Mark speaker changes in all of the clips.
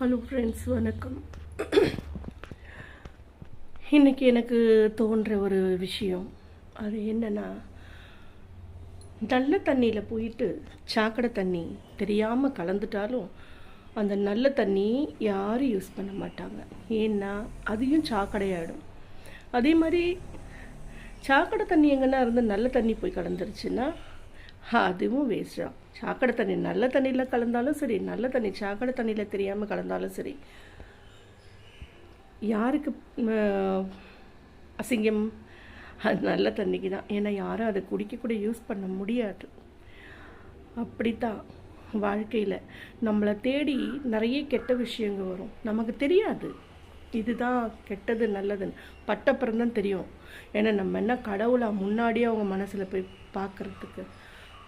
Speaker 1: Hello friends, வணக்கம். இன்றைக்கி எனக்கு தோன்ற ஒரு விஷயம், அது என்னென்னா, நல்ல தண்ணியில் போயிட்டு சாக்கடை தண்ணி தெரியாமல் கலந்துட்டாலும் அந்த நல்ல தண்ணி யாரும் யூஸ் பண்ண மாட்டாங்க. ஏன்னா அதையும் சாக்கடையாயிடும். அதே மாதிரி சாக்கடை தண்ணி எங்கன்னா இருந்து நல்ல தண்ணி போய் கலந்துருச்சுன்னா அதுவும் வேஸ்ட் தான். சாக்கடை தண்ணி நல்ல தண்ணியில் கலந்தாலும் சரி, நல்ல தண்ணி சாக்கடை தண்ணியில் தெரியாமல் கலந்தாலும் சரி, யாருக்கு அசிங்கம்? அது நல்ல தண்ணிக்கு தான். ஏன்னா யாரும் அதை குடிக்கக்கூட யூஸ் பண்ண முடியாது. அப்படித்தான் வாழ்க்கையில் நம்மளை தேடி நிறைய கெட்ட விஷயங்கள் வரும். நமக்கு தெரியாது இதுதான் கெட்டது நல்லதுன்னு, பட்டப்புறம் தான் தெரியும். ஏன்னா நம்ம என்ன கடவுளா முன்னாடியே அவங்க மனசில் போய் பார்க்குறதுக்கு.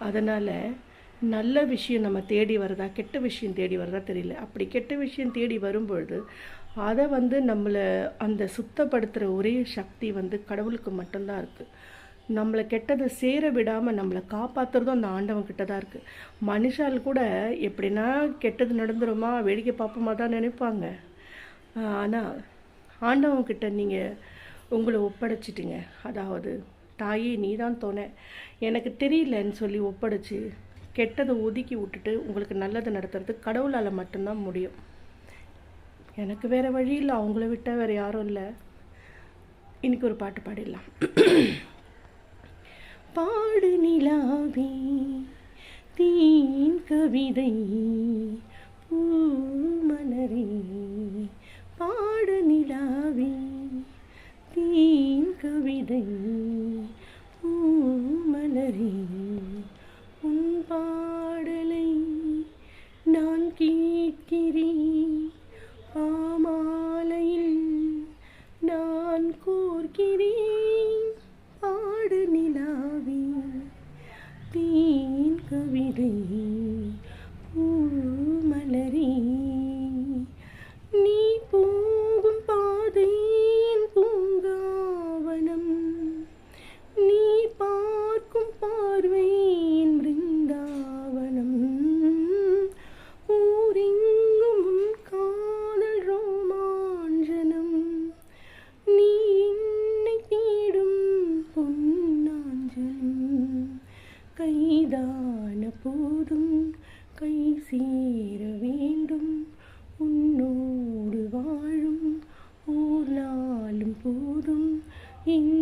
Speaker 1: அதனால் நல்ல விஷயம் நம்ம தேடி வருதா, கெட்ட விஷயம் தேடி வருதா தெரியல. அப்படி கெட்ட விஷயம் தேடி வரும்பொழுது அதை நம்மளை அந்த சுத்தப்படுத்துகிற ஒரே சக்தி கடவுளுக்கு மட்டும்தான் இருக்குது. நம்மளை கெட்டதை சேர விடாமல் நம்மளை காப்பாற்றுறதும் அந்த ஆண்டவன்கிட்ட தான் இருக்குது. மனுஷால் கூட எப்படின்னா கெட்டது நடந்துருமா வேடிக்கை பார்ப்போமா தான் நினைப்பாங்க. ஆனால் ஆண்டவன்கிட்ட நீங்கள் உங்களை ஒப்படைச்சிட்டிங்க. அதாவது தாயே நீ தான் தோணை, எனக்கு தெரியலன்னு சொல்லி ஒப்படைச்சி கெட்டதை ஒதுக்கி விட்டுட்டு உங்களுக்கு நல்லது நடத்துறது கடவுளால் மட்டும்தான் முடியும். எனக்கு வேறு வழி இல்லை, அவங்கள விட்டால் வேறு யாரும் இல்லை. இன்னைக்கு ஒரு பாட்டு பாடிடலாம். பாடு நிலாவே தீன் கவிதை பூமலரே, பாடு நிலாவே தீன் கவிதை பூமலரே, உன் பாடலை நான் கேட்கிறேன், பாமாலையில் நான் கோர்க்கிறேன், பாடு நிலாவே தீன் கவிதை பூமலரே, நீ போகும் பாதையின் பூங்காவனம், நீ பார்க்கும் பார்வையின் பிருந்தாவனம், ஊரெங்கும் உன் காதல் ரோமாஞ்சனம், நீ என்னை தேடும் பொன்னாஞ்சனம், கைதான போதும் கை சேர வேண்டும், உன்னோடு வாழும் ஓர் நாளும் போதும் என்